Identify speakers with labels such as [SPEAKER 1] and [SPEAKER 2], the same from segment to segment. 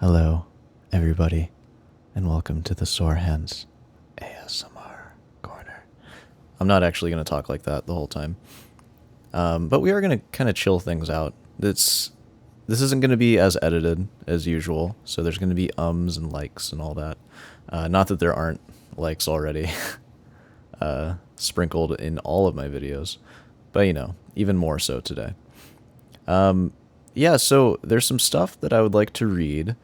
[SPEAKER 1] Hello, everybody, and welcome to the Sore Hands ASMR Corner. I'm not actually going to talk like that the whole time, but we are going to kind of chill things out. This isn't going to be as edited as usual, so there's going to be ums and likes and all that. Not that there aren't likes already sprinkled in all of my videos, but even more so today. Yeah, so there's some stuff that I would like to read,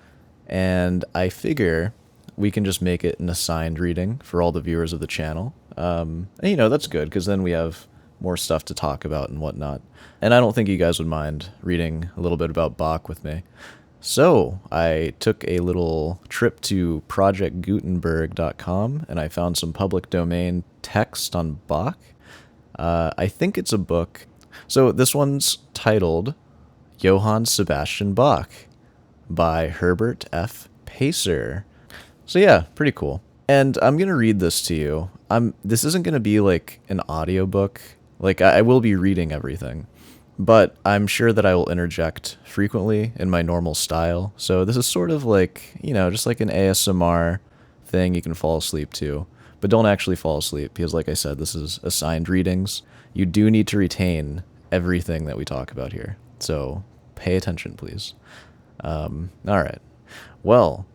[SPEAKER 1] and I figure we can just make it an assigned reading for all the viewers of the channel. And that's good, because then we have more stuff to talk about and whatnot. And I don't think you guys would mind reading a little bit about Bach with me. So I took a little trip to projectgutenberg.com, and I found some public domain text on Bach. I think it's a book. So this one's titled Johann Sebastian Bach by Herbert F. Peyser. So yeah, pretty cool. And I'm going to read this to you. This isn't going to be like an audiobook. Like I will be reading everything, but I'm sure that I will interject frequently in my normal style. So this is sort of like, just like an ASMR thing you can fall asleep to, but don't actually fall asleep because like I said, this is assigned readings. You do need to retain everything that we talk about here. So pay attention, please. All right. Well,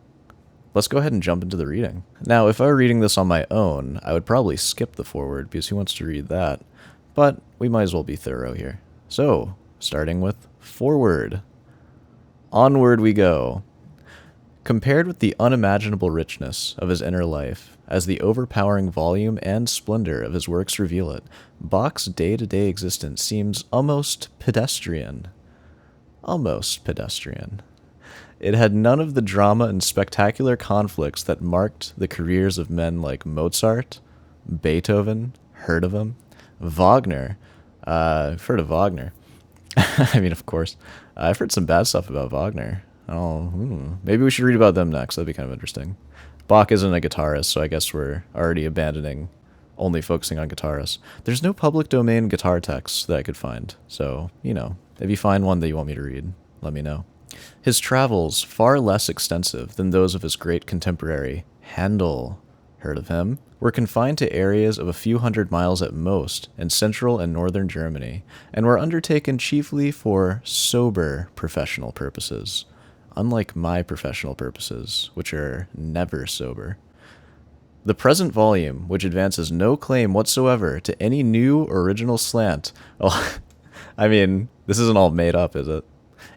[SPEAKER 1] let's go ahead and jump into the reading. Now, if I were reading this on my own, I would probably skip the foreword because who wants to read that? But we might as well be thorough here. So, starting with foreword. Onward we go. Compared with the unimaginable richness of his inner life, as the overpowering volume and splendor of his works reveal it, Bach's day-to-day existence seems almost pedestrian. Almost pedestrian. It had none of the drama and spectacular conflicts that marked the careers of men like Mozart, Beethoven, heard of him, Wagner. I've heard of Wagner. I mean, of course. I've heard some bad stuff about Wagner. Maybe we should read about them next. That'd be kind of interesting. Bach isn't a guitarist, so I guess we're already abandoning only focusing on guitarists. There's no public domain guitar text that I could find, so, if you find one that you want me to read, let me know. His travels, far less extensive than those of his great contemporary, Handel, heard of him, were confined to areas of a few hundred miles at most in central and northern Germany, and were undertaken chiefly for sober professional purposes, unlike my professional purposes, which are never sober. The present volume, which advances no claim whatsoever to any new original slant, I mean, this isn't all made up, is it?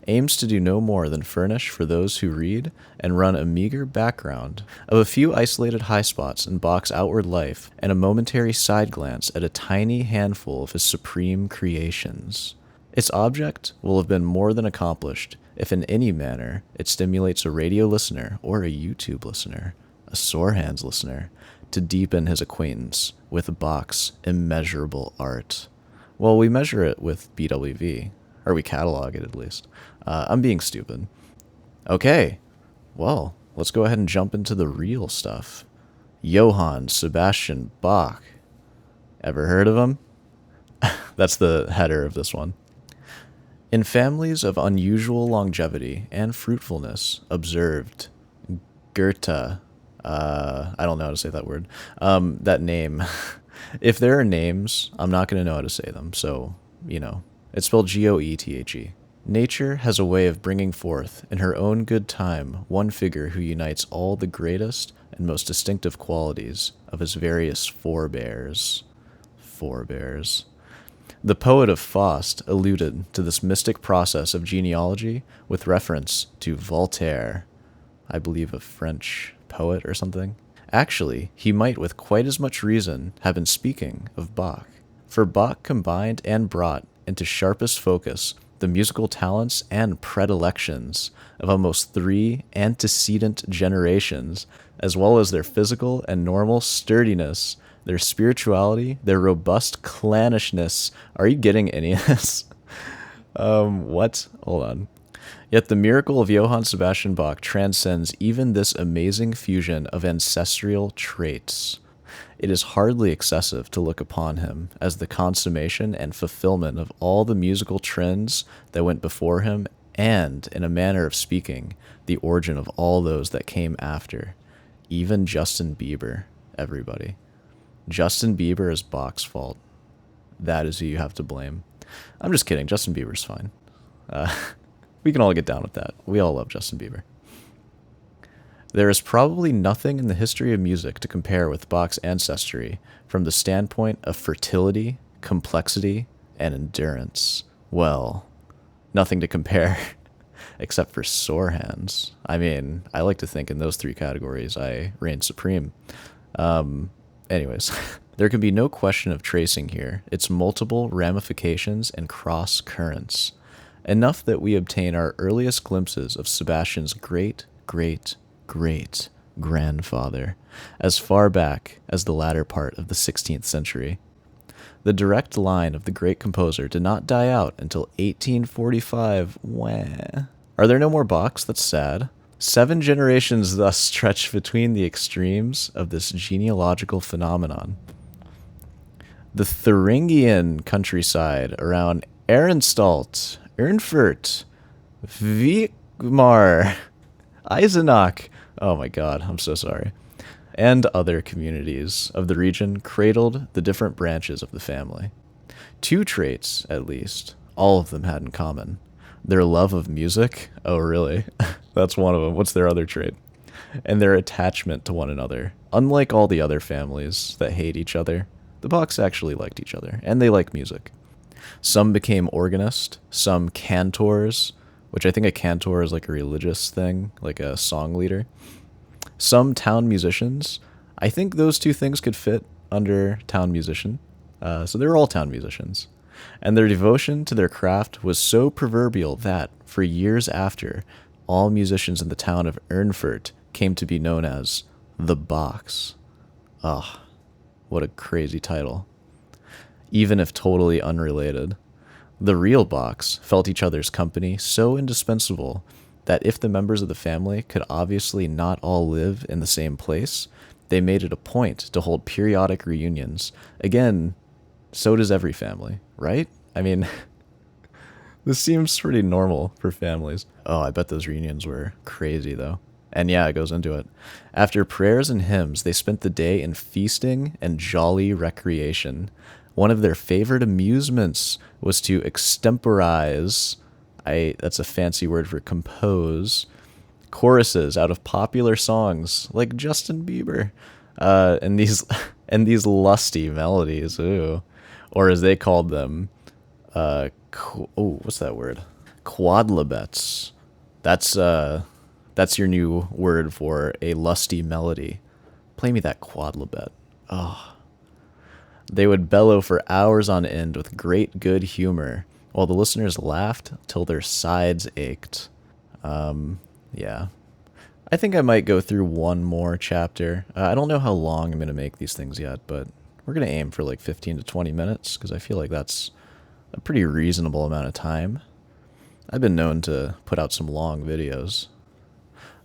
[SPEAKER 1] Aims to do no more than furnish for those who read and run a meager background of a few isolated high spots in Bach's outward life and a momentary side glance at a tiny handful of his supreme creations. Its object will have been more than accomplished if in any manner it stimulates a radio listener or a YouTube listener, a Sore Hands listener, to deepen his acquaintance with Bach's immeasurable art. Well, we measure it with BWV, or we catalog it at least. I'm being stupid. Okay, well, let's go ahead and jump into the real stuff. Johann Sebastian Bach. Ever heard of him? That's the header of this one. In families of unusual longevity and fruitfulness observed, Goethe, I don't know how to say that word, that name. If there are names, I'm not going to know how to say them, so, it's spelled Goethe. Nature has a way of bringing forth, in her own good time, one figure who unites all the greatest and most distinctive qualities of his various forebears. The poet of Faust alluded to this mystic process of genealogy with reference to Voltaire, I believe a French poet or something. Actually, he might with quite as much reason have been speaking of Bach, for Bach combined and brought into sharpest focus the musical talents and predilections of almost 3 antecedent generations, as well as their physical and normal sturdiness, their spirituality, their robust clannishness. Are you getting any of this? What? Hold on. Yet the miracle of Johann Sebastian Bach transcends even this amazing fusion of ancestral traits. It is hardly excessive to look upon him as the consummation and fulfillment of all the musical trends that went before him and, in a manner of speaking, the origin of all those that came after, even Justin Bieber, everybody. Justin Bieber is Bach's fault. That is who you have to blame. I'm just kidding. Justin Bieber's fine. We can all get down with that. We all love Justin Bieber. There is probably nothing in the history of music to compare with Bach's ancestry from the standpoint of fertility, complexity, and endurance. Well, nothing to compare except for sore hands. I mean, I like to think in those three categories I reign supreme. Anyways, there can be no question of tracing here its multiple ramifications and cross currents, enough that we obtain our earliest glimpses of Sebastian's great-great-great-grandfather, as far back as the latter part of the 16th century. The direct line of the great composer did not die out until 1845. Wah. Are there no more Bachs? That's sad. 7 generations thus stretch between the extremes of this genealogical phenomenon. The Thuringian countryside around Ehrenstalt, Erfurt, Weimar, Eisenach, oh my god, I'm so sorry, and other communities of the region cradled the different branches of the family. 2 traits, at least, all of them had in common. Their love of music, oh really, that's one of them. What's their other trait? And their attachment to one another. Unlike all the other families that hate each other, the Bachs actually liked each other, and they like music. Some became organists, some cantors, which I think a cantor is like a religious thing, like a song leader. Some town musicians. I think those 2 things could fit under town musician. So they were all town musicians. And their devotion to their craft was so proverbial that, for years after, all musicians in the town of Erfurt came to be known as the Bachs. Ah, what a crazy title. Even if totally unrelated. The real Bachs felt each other's company so indispensable that if the members of the family could obviously not all live in the same place, they made it a point to hold periodic reunions. Again, so does every family, right? I mean, this seems pretty normal for families. Oh, I bet those reunions were crazy, though. And yeah, it goes into it. After prayers and hymns, they spent the day in feasting and jolly recreation. One of their favorite amusements was to extemporize, that's a fancy word for compose, choruses out of popular songs like Justin Bieber, and these lusty melodies, ooh, or as they called them, what's that word? Quodlibets. That's your new word for a lusty melody. Play me that quodlibet. Oh. They would bellow for hours on end with great good humor, while the listeners laughed till their sides ached. Yeah. I think I might go through one more chapter. I don't know how long I'm going to make these things yet, but we're going to aim for like 15 to 20 minutes, because I feel like that's a pretty reasonable amount of time. I've been known to put out some long videos.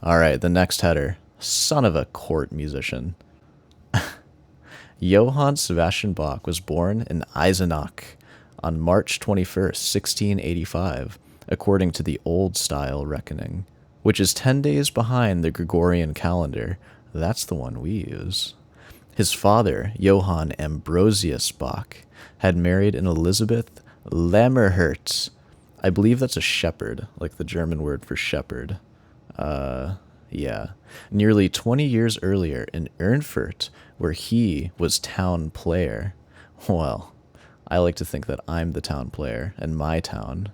[SPEAKER 1] Alright, the next header. Son of a court musician. Johann Sebastian Bach was born in Eisenach on March 21st, 1685, according to the Old Style reckoning, which is 10 days behind the Gregorian calendar. That's the one we use. His father, Johann Ambrosius Bach, had married an Elizabeth Lammerhirt. I believe that's a shepherd, like the German word for shepherd. Yeah. Nearly 20 years earlier in Erfurt, where he was town player. Well, I like to think that I'm the town player in my town.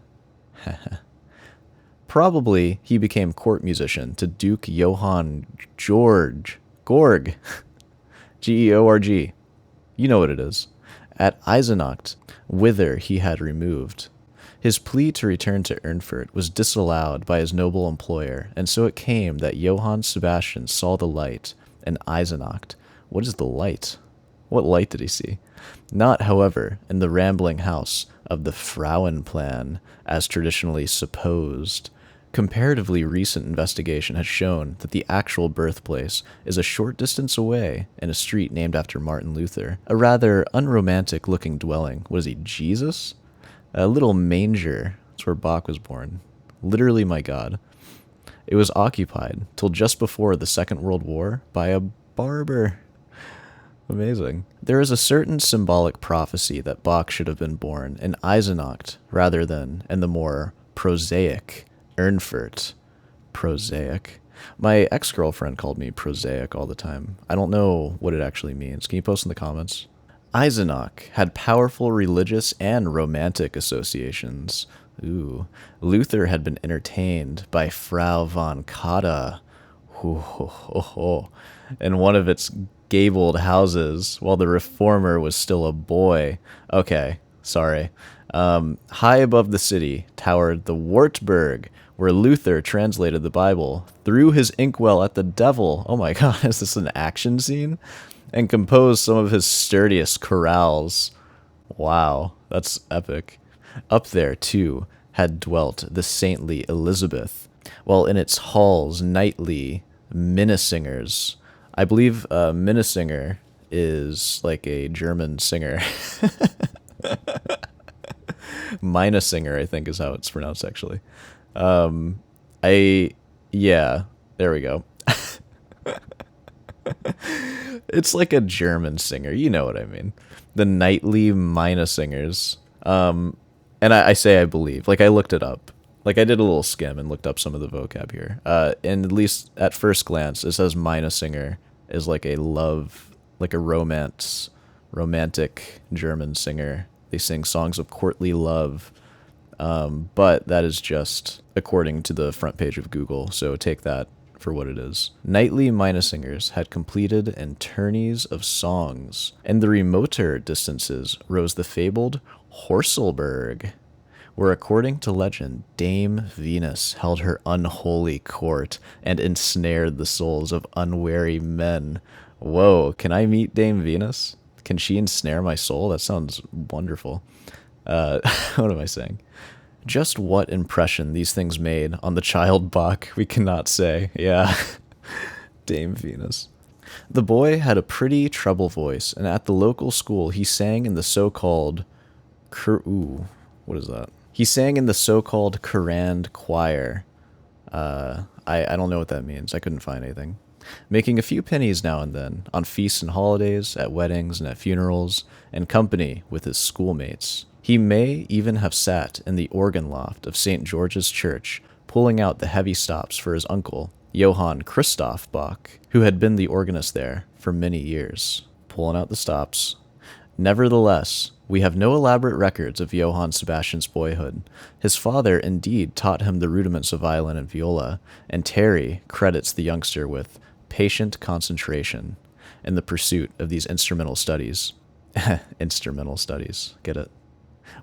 [SPEAKER 1] Probably he became court musician to Duke Johann Gorg. Georg. You know what it is. At Eisenach, whither he had removed. His plea to return to Erfurt was disallowed by his noble employer, and so it came that Johann Sebastian saw the light in Eisenach. What is the light? What light did he see? Not, however, in the rambling house of the Frauenplan, as traditionally supposed. Comparatively recent investigation has shown that the actual birthplace is a short distance away in a street named after Martin Luther. A rather unromantic-looking dwelling. Was he Jesus? A little manger. That's where Bach was born. literally my god. It was occupied till just before the Second World War by a barber. Amazing. There is a certain symbolic prophecy that Bach should have been born in Eisenach rather than in the more prosaic Erfurt. Prosaic. My ex-girlfriend called me prosaic all the time. I don't know what it actually means. Can you post in the comments? Eisenach had powerful religious and romantic associations. Ooh. Luther had been entertained by Frau von Katta in one of its gabled houses while the reformer was still a boy. Okay, sorry. High above the city towered the Wartburg, where Luther translated the Bible, threw his inkwell at the devil. Oh my god, is this an action scene? And composed some of his sturdiest chorales. Wow, that's epic. Up there, too, had dwelt the saintly Elizabeth, while in its halls nightly minnesingers. I believe Minnesinger is like a German singer. Minesinger, I think, is how it's pronounced, actually. Yeah, there we go. It's like a German singer, you know what I mean. The nightly Minnesingers. And I say I believe, like I looked it up. Like I did a little skim and looked up some of the vocab here. And at least at first glance, it says Minesinger is like a love, like a romantic German singer. They sing songs of courtly love. But that is just according to the front page of Google, so take that for what it is. Nightly Minnesingers had completed in tourneys of songs. In the remoter distances rose the fabled Horselberg, where according to legend, Dame Venus held her unholy court and ensnared the souls of unwary men. Whoa, can I meet Dame Venus? Can she ensnare my soul? That sounds wonderful. What am I saying? Just what impression these things made on the child Bach, we cannot say. Yeah, Dame Venus. The boy had a pretty treble voice, and at the local school he sang in the so-called... what is that? He sang in the so-called Courand choir. I don't know what that means. I couldn't find anything. Making a few pennies now and then, on feasts and holidays, at weddings and at funerals, in company with his schoolmates. He may even have sat in the organ loft of St. George's Church, pulling out the heavy stops for his uncle, Johann Christoph Bach, who had been the organist there for many years. Pulling out the stops. Nevertheless, we have no elaborate records of Johann Sebastian's boyhood. His father indeed taught him the rudiments of violin and viola, and Terry credits the youngster with patient concentration in the pursuit of these instrumental studies. Instrumental studies, get it?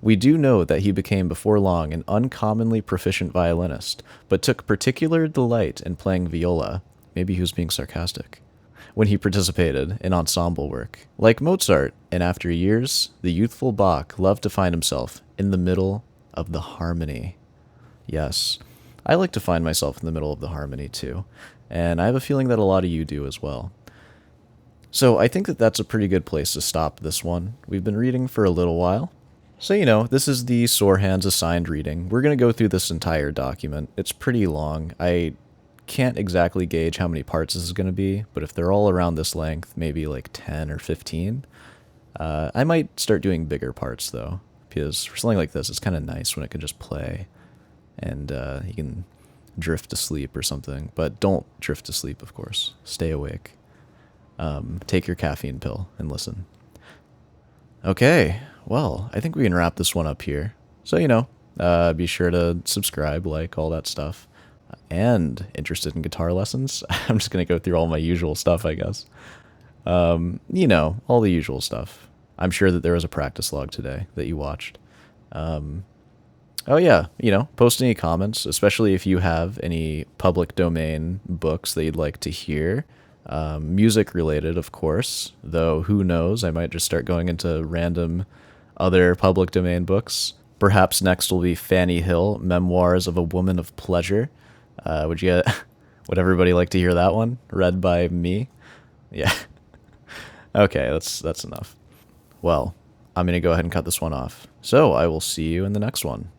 [SPEAKER 1] We do know that he became before long an uncommonly proficient violinist, but took particular delight in playing viola. Maybe he was being sarcastic. When he participated in ensemble work. Like Mozart, in after years, the youthful Bach loved to find himself in the middle of the harmony. Yes, I like to find myself in the middle of the harmony too, and I have a feeling that a lot of you do as well. So I think that that's a pretty good place to stop this one. We've been reading for a little while. So, you know, this is the Sore Hands assigned reading. We're going to go through this entire document. It's pretty long. I can't exactly gauge how many parts this is going to be, but if they're all around this length, maybe like 10 or 15, I might start doing bigger parts, though, because for something like this, it's kind of nice when it can just play, and you can drift to sleep or something. But don't drift to sleep, of course. Stay awake. Take your caffeine pill and listen. Okay, well, I think we can wrap this one up here. So, you know, be sure to subscribe, like, all that stuff. And interested in guitar lessons? I'm just going to go through all my usual stuff, I guess. You know, all the usual stuff. I'm sure that there was a practice log today that you watched. Oh yeah, you know, post any comments, especially if you have any public domain books that you'd like to hear. Music related, of course, though who knows, I might just start going into random other public domain books. Perhaps next will be Fanny Hill, Memoirs of a Woman of Pleasure. Would everybody like to hear that one? Read by me? Yeah. Okay, that's enough. Well, I'm going to go ahead and cut this one off. So I will see you in the next one.